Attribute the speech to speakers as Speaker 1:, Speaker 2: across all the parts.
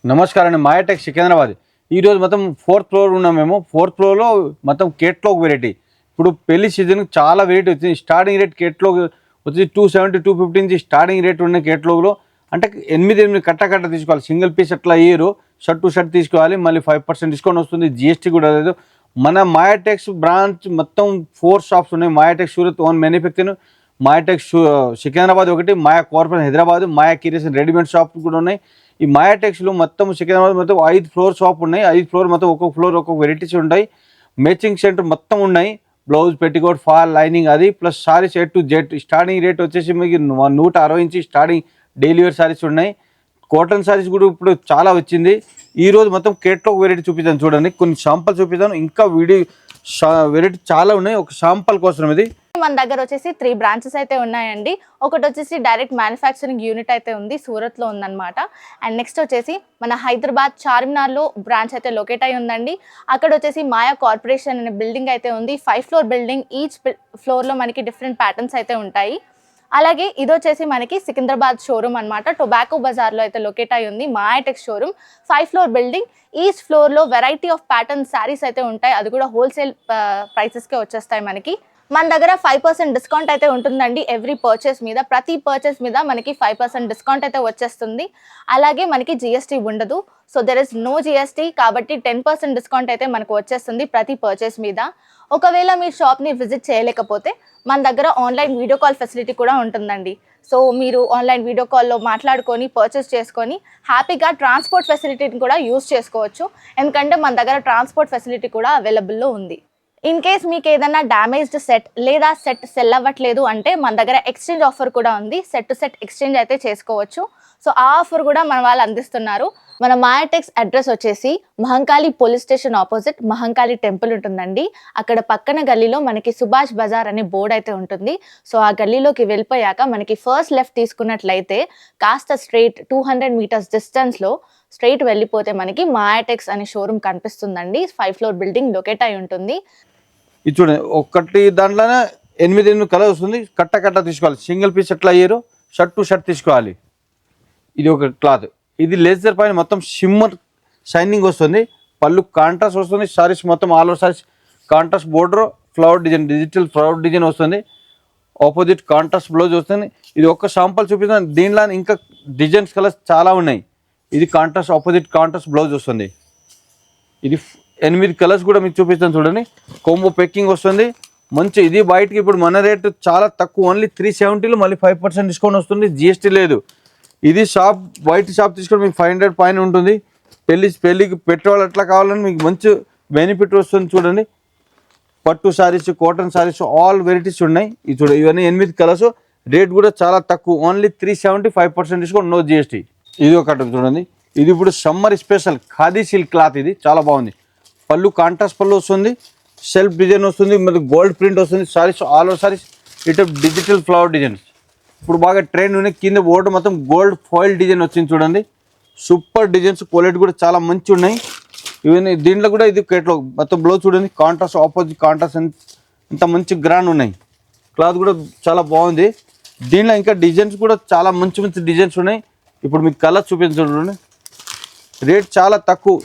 Speaker 1: నమస్కారం అండి. మాయాటెక్ సికింద్రాబాద్. ఈరోజు మొత్తం 4th ఫ్లోర్ ఉన్నాం మేము. 4th ఫ్లోర్లో మొత్తం కేట్లాగ్ వెరైటీ. ఇప్పుడు పెళ్లి సీజన్ చాలా వెరైటీ వచ్చింది. స్టార్టింగ్ రేట్ కేట్లాగ్ వచ్చి 270 250 నుంచి స్టార్టింగ్ రేట్ ఉన్న కేట్లాగ్లో అంటే 8 కట్ట తీసుకోవాలి. సింగిల్ పీస్ అట్లా ఇయ్యరు. షర్ట్ టు షర్ట్ తీసుకోవాలి. మళ్ళీ 5% డిస్కౌంట్ వస్తుంది. జిఎస్టీ కూడా లేదు. మన మాయాటెక్స్ బ్రాంచ్ మొత్తం 4 షాప్స్ ఉన్నాయి. మాయాటెక్ సూరత్ ఓన్ మ్యానుఫ్యాక్చరింగ్, మాయాటెక్ సికింద్రాబాద్ ఒకటి, మాయా కార్పొరేషన్ హైదరాబాద్, మాయా క్రియేషన్ రెడీమేడ్ షాప్ కూడా ఉన్నాయి. ఈ మాయాటెక్స్లో మొత్తం సికింద్రాబాద్ మొత్తం 5 ఫ్లోర్ షాప్ ఉన్నాయి. 5 ఫ్లోర్ మొత్తం ఒక్కొక్క ఫ్లోర్ ఒక్కొక్క వెరైటీస్ ఉంటాయి. మ్యాచింగ్ సెంటర్ మొత్తం ఉన్నాయి. బ్లౌజ్, పెట్టికోట్, ఫాల్, లైనింగ్ అది plus saris A to Z. Starting rate వచ్చేసి మీకు 160 నుంచి స్టార్టింగ్ డైలీ వేర్ సారీస్ ఉన్నాయి. కాటన్ సారీస్ కూడా ఇప్పుడు చాలా వచ్చింది. ఈరోజు మొత్తం కేట్లాగ్ వెరైటీ చూపిస్తాను చూడండి. కొన్ని శాంపుల్ చూపిస్తాను. ఇంకా వీడియో వెరైటీ చాలా ఉన్నాయి. ఒక శాంపుల్ కోసం ఇది
Speaker 2: మన దగ్గర వచ్చేసి 3 బ్రాంచెస్ అయితే ఉన్నాయండి. ఒకటి వచ్చేసి డైరెక్ట్ మ్యానుఫ్యాక్చరింగ్ యూనిట్ అయితే ఉంది, సూరత్లో ఉందన్నమాట. అండ్ నెక్స్ట్ వచ్చేసి మన హైదరాబాద్ చార్మినార్లో బ్రాంచ్ అయితే లొకేట్ అయి ఉందండి. అక్కడ వచ్చేసి మాయా కార్పొరేషన్ అనే బిల్డింగ్ అయితే ఉంది. 5 ఫ్లోర్ బిల్డింగ్. ఈచ్ ఫ్లోర్లో మనకి డిఫరెంట్ ప్యాటర్న్స్ అయితే ఉంటాయి. అలాగే ఇది వచ్చేసి మనకి సికింద్రాబాద్ షోరూమ్ అనమాట. టొబాకో బజార్లో అయితే లొకేట్ అయి ఉంది మాయాటెక్ షోరూమ్. 5 floor building. ఈచ్ ఫ్లోర్లో వెరైటీ ఆఫ్ ప్యాటర్న్ శారీస్ అయితే ఉంటాయి. అది కూడా హోల్సేల్ ప్రైసెస్కే వచ్చేస్తాయి మనకి. మన దగ్గర 5% డిస్కౌంట్ అయితే ఉంటుందండి ఎవ్రీ పర్చేస్ మీద. ప్రతి పర్చేస్ మీద మనకి 5% డిస్కౌంట్ అయితే వచ్చేస్తుంది. అలాగే మనకి జిఎస్టీ ఉండదు. So there is no GST, కాబట్టి 10% డిస్కౌంట్ అయితే మనకు వచ్చేస్తుంది ప్రతి పర్చేస్ మీద. ఒకవేళ మీ షాప్ని విజిట్ చేయలేకపోతే మన దగ్గర ఆన్లైన్ వీడియో కాల్ ఫెసిలిటీ కూడా ఉంటుందండి. సో మీరు ఆన్లైన్ వీడియో కాల్లో మాట్లాడుకొని పర్చేస్ చేసుకొని హ్యాపీగా ట్రాన్స్పోర్ట్ ఫెసిలిటీని కూడా యూస్ చేసుకోవచ్చు. ఎందుకంటే మన దగ్గర ట్రాన్స్పోర్ట్ ఫెసిలిటీ కూడా అవైలబుల్లో ఉంది. ఇన్ కేస్ మీకు ఏదైనా డ్యామేజ్డ్ సెట్ లేదా సెట్ సెల్ అవ్వట్లేదు అంటే మన దగ్గర ఎక్స్చేంజ్ ఆఫర్ కూడా ఉంది. సెట్ టు సెట్ ఎక్స్చేంజ్ అయితే చేసుకోవచ్చు. సో ఆ ఆఫర్ కూడా మన వాళ్ళు అందిస్తున్నారు. మన మాయాటెక్స్ అడ్రస్ వచ్చేసి Mahankali police station opposite Mahankali temple ఉంటుందండి. అక్కడ పక్కన గల్లీలో మనకి సుభాష్ బజార్ అనే బోర్డు అయితే ఉంటుంది. సో ఆ గల్లీలోకి వెళ్ళిపోయాక మనకి ఫస్ట్ లెఫ్ట్ తీసుకున్నట్లయితే కాస్త స్ట్రైట్ 200 మీటర్స్ డిస్టెన్స్లో స్ట్రైట్ వెళ్ళిపోతే మనకి మాయాటెక్స్ అనే షోరూమ్ కనిపిస్తుందండి. 5 ఫ్లోర్ బిల్డింగ్ లొకేట్ అయి ఉంటుంది.
Speaker 1: ఇది చూడండి, ఒకటి దాంట్లోనే 8 కలర్ వస్తుంది. కట్ట తీసుకోవాలి. సింగిల్ పీస్ ఎట్లా అయ్యారు, షర్ట్ టు షర్ట్ తీసుకోవాలి. ఇది ఒక క్లాత్. ఇది లేజర్ పైన మొత్తం షిమ్మర్ షైనింగ్ వస్తుంది. పళ్ళు కాంట్రాస్ట్ వస్తుంది. సారీస్ మొత్తం all over saris contrast border, flower design, digital flower design వస్తుంది. ఆపోజిట్ కాంట్రాస్ట్ బ్లౌజ్ వస్తుంది. ఇది ఒక శాంపుల్ చూపిస్తాను. దీనిలో ఇంకా డిజైన్స్ కలర్స్ చాలా ఉన్నాయి. ఇది కాంట్రాస్ట్ ఆపోజిట్ కాంట్రాస్ట్ బ్లౌజ్ వస్తుంది. ఇది 8 కలర్స్ కూడా మీకు చూపిస్తాను చూడండి. కోంబో ప్యాకింగ్ వస్తుంది మంచి. ఇది బయటకి ఇప్పుడు మన రేటు చాలా తక్కువ, ఓన్లీ 370లో మళ్ళీ 5% డిస్కౌంట్ వస్తుంది. జిఎస్టీ లేదు. ఇది షాప్ బయట షాప్ తీసుకొని మీకు 500 పైన ఉంటుంది. పెళ్ళికి పెట్రోల్ అట్లా కావాలని మీకు మంచి బెనిఫిట్ వస్తుంది. చూడండి, పట్టు saris, cotton saris all varieties ఉన్నాయి. ఇది చూడండి, ఇవన్నీ 8 కలర్స్. రేట్ కూడా చాలా తక్కువ, ఓన్లీ 370, 5% డిస్కౌంట్, నో జిఎస్టీ. ఇది ఒకటి చూడండి. ఇది ఇప్పుడు summer special khadi silk cloth. ఇది చాలా బాగుంది. పళ్ళు కాంట్రాస్ట్ పళ్ళు వస్తుంది. సెల్ఫ్ డిజైన్ వస్తుంది. మరి గోల్డ్ ప్రింట్ వస్తుంది. సారీస్ ఆల్ ఓవర్ సారీస్ ఇటు డిజిటల్ ఫ్లవర్ డిజైన్స్ ఇప్పుడు బాగా ట్రెండ్ ఉన్నాయి. కింద బోర్డు మొత్తం గోల్డ్ ఫాయిల్ డిజైన్ వచ్చింది చూడండి. సూపర్ డిజైన్స్, క్వాలిటీ కూడా చాలా మంచి ఉన్నాయి. ఇవన్నీ దీంట్లో కూడా ఇది కేటలాగ్ మొత్తం బ్లౌజ్ చూడండి. కాంట్రాస్ట్ ఆపోజిట్ కాంట్రాస్ట్ ఇంత మంచి గ్రాండ్ ఉన్నాయి. క్లాత్ కూడా చాలా బాగుంది. దీంట్లో ఇంకా డిజైన్స్ కూడా చాలా మంచి డిజైన్స్ ఉన్నాయి. ఇప్పుడు మీకు కలర్ చూపించండి. రేట్ చాలా తక్కువ,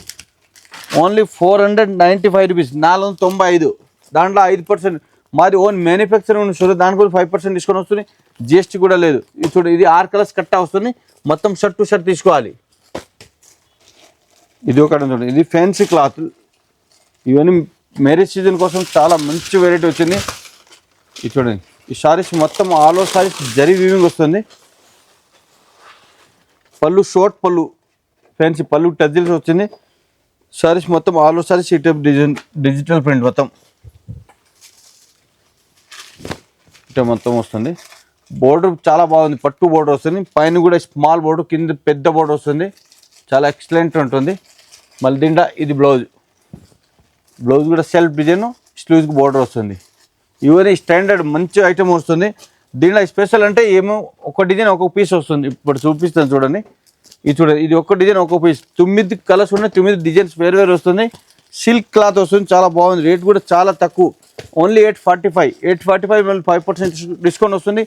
Speaker 1: ఓన్లీ 495 రూపీస్, 495. దాంట్లో 5% మాది ఓన్ మ్యానుఫ్యాక్చరింగ్ ఉంది. దానికి కూడా 5% డిస్కౌంట్ వస్తుంది. జిఎస్టీ కూడా లేదు. ఇది చూడండి, ఇది 6 కలర్స్ కట్టా వస్తుంది. మొత్తం షర్ట్ టు షర్ట్ తీసుకోవాలి. ఇది ఒకటి చూడండి. ఇది ఫ్యాన్సీ క్లాత్. ఇవన్నీ మ్యారేజ్ సీజన్ కోసం చాలా మంచి వెరైటీ వచ్చింది. ఇది చూడండి, ఈ సారీస్ మొత్తం all over saris zari weaving వస్తుంది. పళ్ళు షార్ట్ పళ్ళు, ఫ్యాన్సీ పళ్ళు టజిల్స్ వచ్చింది. సారీస్ మొత్తం ఆల్ ఓవర్ సారీస్ ఈ టైప్ డిజైన్, డిజిటల్ ప్రింట్ మొత్తం ఇట మొత్తం వస్తుంది. బోర్డర్ చాలా బాగుంది. పట్టు బోర్డర్ వస్తుంది. పైన కూడా స్మాల్ బోర్డర్, కింద పెద్ద బోర్డర్ వస్తుంది. చాలా ఎక్సలెంట్ ఉంటుంది. మళ్ళీ దీంట్లో ఇది బ్లౌజ్ కూడా సెల్ఫ్ డిజైన్, స్లీవ్స్కి బోర్డర్ వస్తుంది. ఇవన్నీ స్టాండర్డ్ మంచి ఐటమ్ వస్తుంది. దీంట్లో స్పెషల్ అంటే ఏమో ఒక డిజైన్ ఒక్కొక్క పీస్ వస్తుంది. ఇప్పుడు చూపిస్తాను చూడండి. ఇది చూడండి, ఇది ఒక్క డిజైన్ ఒక్కొక్క పీస్. 9 కలర్స్ ఉన్నాయి. 9 డిజైన్స్ వేరు వస్తుంది. సిల్క్ క్లాత్ వస్తుంది. చాలా బాగుంది. రేట్ కూడా చాలా తక్కువ, ఓన్లీ 845 మళ్ళీ 5% డిస్కౌంట్ వస్తుంది.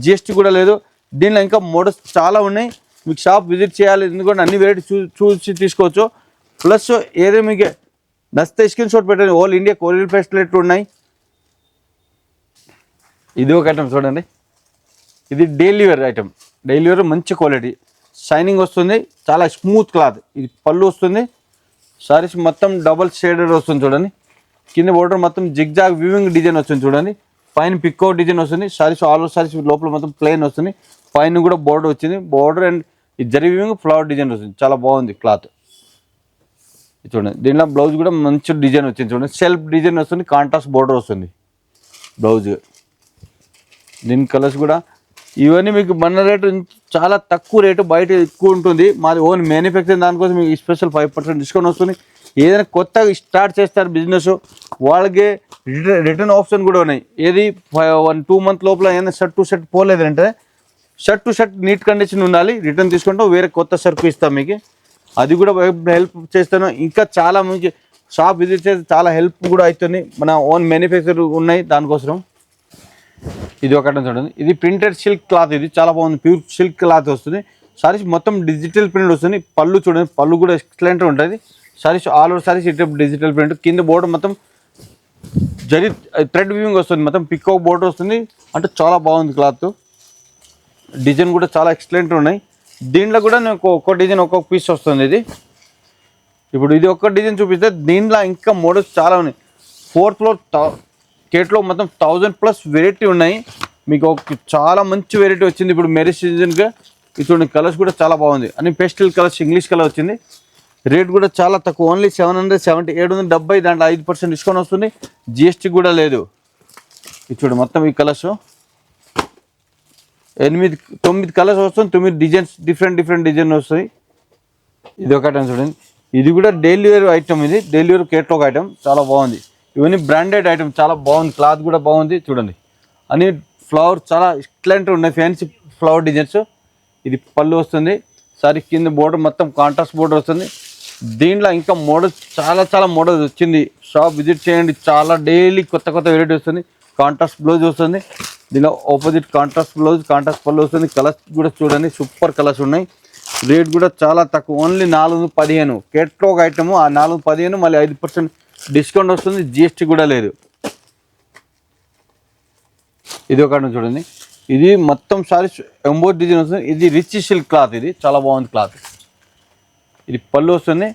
Speaker 1: జిఎస్టీ కూడా లేదు. దీనిలో ఇంకా మోడల్స్ చాలా ఉన్నాయి. మీకు షాప్ విజిట్ చేయాలి, ఎందుకంటే అన్ని వెరైటీ చూసి తీసుకోవచ్చు. ప్లస్ ఏదో మీకు నచ్చితే స్క్రీన్ షాట్ పెట్టండి. ఆల్ ఇండియా కొరియర్ ఫెసిలిటీ ఉన్నాయి. ఇది ఒక ఐటమ్ చూడండి, ఇది daily wear item. Daily wear మంచి క్వాలిటీ, షైనింగ్ వస్తుంది, చాలా స్మూత్ క్లాత్. ఇది పళ్ళు వస్తుంది. సారీస్ మొత్తం డబల్ షేడెడ్ వస్తుంది చూడండి. కింద బోర్డర్ మొత్తం జిగ్జాగ్ వీవింగ్ డిజైన్ వస్తుంది చూడండి. పైన పిక్కో డిజైన్ వస్తుంది. సారీస్ ఆల్ ఓవర్ సారీస్ లోపల మొత్తం ప్లెయిన్ వస్తుంది. పైన కూడా బోర్డర్ వచ్చింది. బోర్డర్ అండ్ ఈ జరీ వీవింగ్ ఫ్లవర్ డిజైన్ వస్తుంది. చాలా బాగుంది క్లాత్. చూడండి, దీనిలో బ్లౌజ్ కూడా మంచి డిజైన్ వచ్చింది చూడండి. సెల్ఫ్ డిజైన్ వస్తుంది, కాంట్రాస్ట్ బోర్డర్ వస్తుంది బ్లౌజ్. దీని కలర్స్ కూడా ఇవన్నీ మీకు మన రేటు చాలా తక్కువ రేటు, బయట ఎక్కువ ఉంటుంది. మాది ఓన్ మ్యానుఫ్యాక్చరింగ్, దానికోసం మీకు స్పెషల్ 5% డిస్కౌంట్ వస్తుంది. ఏదైనా కొత్తగా స్టార్ట్ చేస్తారు బిజినెస్, వాళ్ళకి రిటర్న్ ఆప్షన్ కూడా ఉన్నాయి. ఏది 1-2 మంత్ లోపల ఏదైనా షర్ట్ టు షర్ట్ పోలేదంటే shirt to shirt neat condition ఉండాలి, రిటర్న్ తీసుకుంటాం, వేరే కొత్త సరుకు ఇస్తాం మీకు. అది కూడా హెల్ప్ చేస్తాను. ఇంకా చాలా మంచి షాప్ విజిట్ చేస్తే చాలా హెల్ప్ కూడా అవుతుంది. మన ఓన్ మ్యానుఫ్యాక్చర్ ఉన్నాయి దానికోసం. ఇది ఒకటి చూడండి, ఇది ప్రింటెడ్ సిల్క్ క్లాత్. ఇది చాలా బాగుంది, ప్యూర్ సిల్క్ క్లాత్ వస్తుంది. సారీస్ మొత్తం డిజిటల్ ప్రింట్ వస్తుంది. పళ్ళు చూడండి, పళ్ళు కూడా ఎక్సలెంట్ ఉంటుంది. సారీస్ ఆల్ ఓవర్ సారీస్ ఇటు డిజిటల్ ప్రింట్. కింద బోర్డర్ మొత్తం జరీ థ్రెడ్ వీవింగ్ వస్తుంది, మొత్తం పికో బోర్డర్ వస్తుంది. అంటే చాలా బాగుంది క్లాత్. డిజైన్ కూడా చాలా ఎక్సలెంట్ ఉన్నాయి. దీంట్లో కూడా నాకు ఒక్కొక్క డిజైన్ ఒక్కొక్క పీస్ వస్తుంది. ఇది ఇప్పుడు ఇది ఒక్క డిజైన్ చూపిస్తే దీంట్లో ఇంకా మోడల్స్ చాలా ఉన్నాయి. 4th ఫ్లోర్ కేట్లో మొత్తం 1000+ వెరైటీ ఉన్నాయి. మీకు ఒక చాలా మంచి వెరైటీ వచ్చింది ఇప్పుడు మ్యారేజ్ సీజన్గా. ఇది చూడండి, కలర్స్ కూడా చాలా బాగుంది. అన్ని పేస్టల్ కలర్స్, ఇంగ్లీష్ కలర్ వచ్చింది. రేట్ కూడా చాలా తక్కువ, ఓన్లీ 770, 770. దాంట్లో 5% డిస్కౌంట్ వస్తుంది, జిఎస్టీ కూడా లేదు. ఇది చూడండి, మొత్తం ఈ కలర్స్ 8-9 కలర్స్ వస్తుంది. 9 డిజైన్స్, డిఫరెంట్ డిజైన్ వస్తాయి. ఇది ఒక ఐటమ్ చూడండి, ఇది కూడా డైలీ వేర్ ఐటమ్. ఇది డైలీ వేర్ కేటలాగ్ ఐటమ్, చాలా బాగుంది. ఇవన్నీ బ్రాండెడ్ ఐటమ్, చాలా బాగుంది. క్లాత్ కూడా బాగుంది చూడండి. అన్ని ఫ్లవర్ చాలా ఎక్సలెంట్ ఉన్నాయి, ఫ్యాన్సీ ఫ్లవర్ డిజైన్స్. ఇది పళ్ళు వస్తుంది. సారీ కింద బోర్డర్ మొత్తం కాంట్రాస్ట్ బోర్డర్ వస్తుంది. దీంట్లో ఇంకా మోడల్స్ చాలా మోడల్స్ వచ్చింది. షాప్ విజిట్ చేయండి, చాలా డైలీ కొత్త వెరైటీ వస్తుంది. కాంట్రాస్ట్ బ్లౌజ్ వస్తుంది. దీనిలో ఆపోజిట్ కాంట్రాస్ట్ బ్లౌజ్, కాంట్రాస్ట్ పళ్ళు వస్తుంది. కలర్స్ కూడా చూడండి, సూపర్ కలర్స్ ఉన్నాయి. రేట్ కూడా చాలా తక్కువ, ఓన్లీ 415. Catalogue item. ఆ 415 మళ్ళీ 5% డిస్కౌంట్ వస్తుంది, జిఎస్టీ కూడా లేదు. ఇది ఒకటి చూడండి, ఇది మొత్తం సారీస్ ఎంబోస్ డిజైన్ వస్తుంది. ఇది రిచ్ సిల్క్ క్లాత్, ఇది చాలా బాగుంది క్లాత్. ఇది పళ్ళు వస్తుంది.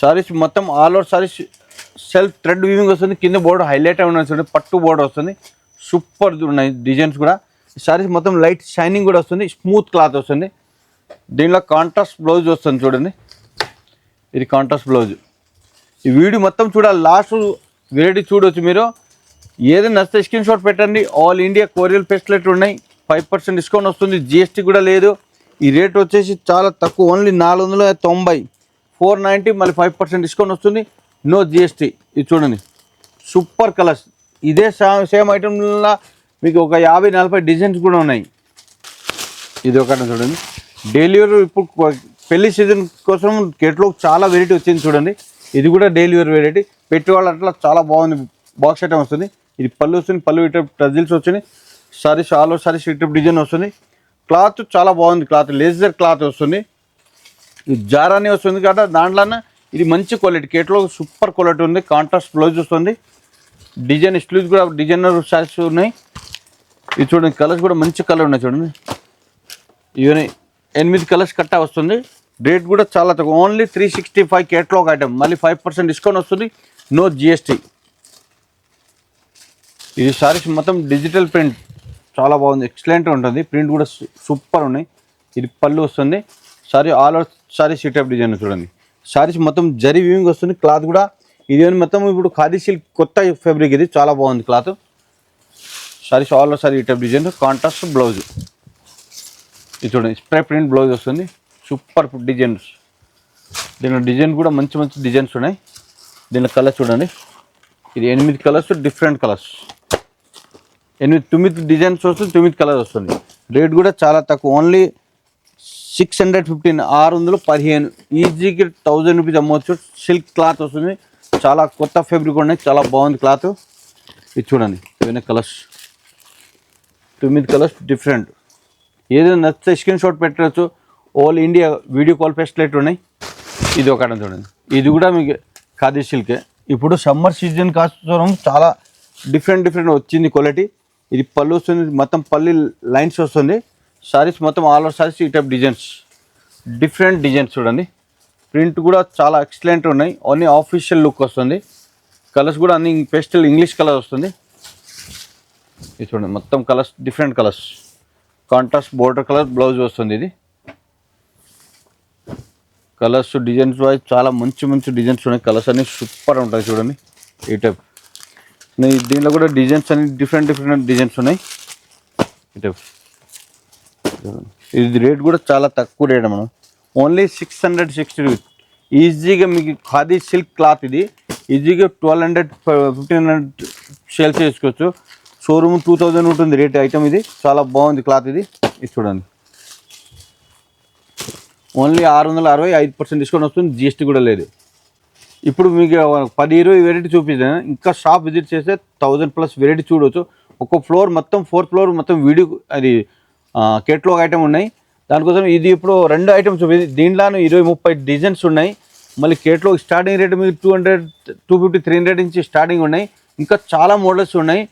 Speaker 1: సారీస్ మొత్తం all over saris self thread weaving వస్తుంది. కింద బోర్డర్ హైలైట్ అయి చూడండి, పట్టు బోర్డర్ వస్తుంది. సూపర్ ఉన్నాయి డిజైన్స్ కూడా. సారీస్ మొత్తం లైట్ షైనింగ్ కూడా వస్తుంది, స్మూత్ క్లాత్ వస్తుంది. దీనిలో కాంట్రాస్ట్ బ్లౌజ్ వస్తుంది చూడండి, ఇది కాంట్రాస్ట్ బ్లౌజ్. ఈ వీడియో మొత్తం చూడాలి, లాస్ట్ వెరైటీ చూడవచ్చు మీరు. ఏదైనా నచ్చితే స్క్రీన్ షాట్ పెట్టండి. ఆల్ ఇండియా కొరియర్ ఫెసిలిటీ ఉన్నాయి, 5% డిస్కౌంట్ వస్తుంది, జిఎస్టీ కూడా లేదు. ఈ రేట్ వచ్చేసి చాలా తక్కువ, ఓన్లీ 490, 490 మళ్ళీ 5% డిస్కౌంట్ వస్తుంది, నో జిఎస్టీ. ఇది చూడండి, సూపర్ కలర్స్. ఇదే సేమ్ ఐటమ్లో మీకు ఒక 50-40 డిజైన్స్ కూడా ఉన్నాయి. ఇది ఒకటి చూడండి, డైలీ వేర్. ఇప్పుడు పెళ్లి సీజన్ కోసం కేటలాగ్ చాలా వెరైటీ వచ్చింది చూడండి. ఇది కూడా డైలీ వేర్ వెరైటీ, పెట్టుకోవాలి అట్లా చాలా బాగుంది. బాక్స్ ఐటమ్ వస్తుంది. ఇది పళ్ళు వస్తుంది, పళ్ళు ఇటు టజిల్స్ వచ్చినాయి. సారీస్ ఆల్ ఓవర్ సారీస్ ఇటు డిజైన్ వస్తుంది. క్లాత్ చాలా బాగుంది, క్లాత్ లేజర్ క్లాత్ వస్తుంది. ఇది జారాని వస్తుంది కదా, దాంట్లోనే ఇది మంచి క్వాలిటీ. కేటలాగ్ సూపర్ క్వాలిటీ ఉంది. కాంట్రాస్ట్ బ్లౌజ్ వస్తుంది. డిజైన్ స్లీవ్స్ కూడా డిజైనర్ సారీస్ ఉన్నాయి. ఇది చూడండి, కలర్స్ కూడా మంచి కలర్ ఉన్నాయి చూడండి. ఇవన్నీ 8 కలర్స్ కట్టా వస్తుంది. రేట్ కూడా చాలా తక్కువ, ఓన్లీ 365 కేటలాగ్ ఐటమ్. మళ్ళీ 5% డిస్కౌంట్ వస్తుంది, నో జిఎస్టీ. ఇది సారీస్ మొత్తం డిజిటల్ ప్రింట్, చాలా బాగుంది, ఎక్సలెంట్ ఉంటుంది. ప్రింట్ కూడా సూపర్ ఉన్నాయి. ఇది పళ్ళు వస్తుంది. సారీ ఆల్ ఓవర్ సారీస్ ఈ టైప్ డిజైన్ చూడండి. సారీస్ మొత్తం జరీ వీవింగ్ వస్తుంది. క్లాత్ కూడా ఇది మొత్తం ఇప్పుడు ఖాదీ సిల్క్ కొత్త ఫ్యాబ్రిక్, ఇది చాలా బాగుంది cloth. Saris all over sorry ఈ టైప్ డిజైన్, కాంట్రాస్ట్ బ్లౌజ్. ఇది చూడండి, స్ప్రే ప్రింట్ బ్లౌజ్ వస్తుంది, సూపర్ డిజైన్స్. దీనిలో డిజైన్ కూడా మంచి డిజైన్స్ ఉన్నాయి. దీనిలో కలర్స్ చూడండి, ఇది 8 కలర్స్, డిఫరెంట్ కలర్స్. 9 డిజైన్స్ వస్తుంది, 9 కలర్స్ వస్తుంది. రేట్ కూడా చాలా తక్కువ, ఓన్లీ 615, 615. ఈజీకి 1000 రూపీస్ అమ్మవచ్చు. సిల్క్ క్లాత్ వస్తుంది, చాలా కొత్త ఫ్యాబ్రిక్ ఉన్నాయి, చాలా బాగుంది క్లాత్. ఇది చూడండి, ఇవన్నీ కలర్స్, 9 కలర్స్ డిఫరెంట్. ఏదైనా నచ్చితే స్క్రీన్ షాట్ పెట్టవచ్చు. All India video call facility ఉన్నాయి. ఇది ఒక ఐటమ్ చూడండి, ఇది కూడా మీకు ఖాదీ సిల్కే. ఇప్పుడు సమ్మర్ సీజన్ కోసం చాలా డిఫరెంట్ వచ్చింది క్వాలిటీ. ఇది పళ్ళు వస్తుంది, మొత్తం పల్లి లైన్స్ వస్తుంది. సారీస్ మొత్తం ఆల్ ఓవర్ సారీస్ ఈ టైప్ డిజైన్స్, డిఫరెంట్ డిజైన్స్ చూడండి. ప్రింట్ కూడా చాలా ఎక్సలెంట్ ఉన్నాయి. ఓన్లీ ఆఫీషియల్ లుక్ వస్తుంది. కలర్స్ కూడా అన్ని పేస్టల్ ఇంగ్లీష్ కలర్ వస్తుంది. ఇది చూడండి, మొత్తం colours different colours, contrast border colour blouse వస్తుంది. ఇది కలర్స్ డిజైన్స్ వైజ్ చాలా మంచి డిజైన్స్ ఉన్నాయి. కలర్స్ అన్ని సూపర్ ఉంటాయి చూడండి. ఈ టైప్ దీనిలో కూడా డిజైన్స్ అన్ని డిఫరెంట్ డిజైన్స్ ఉన్నాయి. ఈ టైప్ ఇది రేట్ కూడా చాలా తక్కువ రేట్ మనం, ఓన్లీ 660 రూపీస్. ఈజీగా మీకు ఖాదీ సిల్క్ క్లాత్ ఇది ఈజీగా 1200-1500 సేల్ చేసుకోవచ్చు. షోరూమ్ 2000 ఉంటుంది రేట్ ఐటమ్. ఇది చాలా బాగుంది క్లాత్. ఇది చూడండి, ఓన్లీ 665% డిస్కౌంట్ వస్తుంది, జిఎస్టీ కూడా లేదు. ఇప్పుడు మీకు 10-20 వెరైటీ చూపించాను. ఇంకా షాప్ విజిట్ చేస్తే 1000+ వెరైటీ చూడవచ్చు. ఒక ఫ్లోర్ మొత్తం 4th ఫ్లోర్ మొత్తం వీడియో అది కేటలాగ్ ఐటమ్ ఉన్నాయి. దానికోసం ఇది ఇప్పుడు 2 ఐటమ్స్ చూపించి దీంట్లోనూ 20-30 డిజైన్స్ ఉన్నాయి. మళ్ళీ కేటలాగ్ స్టార్టింగ్ రేట్ మీకు 200, 250, 300 నుంచి స్టార్టింగ్ ఉన్నాయి. ఇంకా చాలా మోడల్స్ ఉన్నాయి.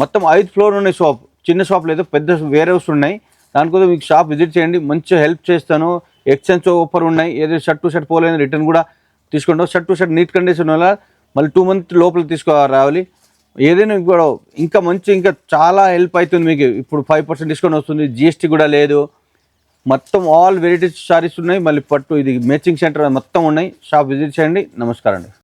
Speaker 1: మొత్తం 5th ఫ్లోర్ ఉన్నాయి షాప్. చిన్న షాప్ లేదు, పెద్ద వేర్ హౌస్ ఉన్నాయి. దానికోసం మీకు షాప్ విజిట్ చేయండి, మంచిగా హెల్ప్ చేస్తాను. ఎక్స్చేంజ్ ఆఫర్ ఉన్నాయి. ఏదో షర్ట్ టు షర్ట్ పోలేదు రిటర్న్ కూడా తీసుకుంటాం. Shirt to shirt neat condition వల్ల మళ్ళీ 2 మంత్ లోపల రావాలి. ఏదైనా కూడా ఇంకా చాలా హెల్ప్ అవుతుంది మీకు. ఇప్పుడు 5% డిస్కౌంట్ వస్తుంది, జిఎస్టీ కూడా లేదు. మొత్తం ఆల్ వెరైటీస్ సారీస్ ఉన్నాయి. మళ్ళీ పట్టు ఇది మ్యాచింగ్ సెంటర్ మొత్తం ఉన్నాయి. షాప్ విజిట్ చేయండి. నమస్కారం అండి.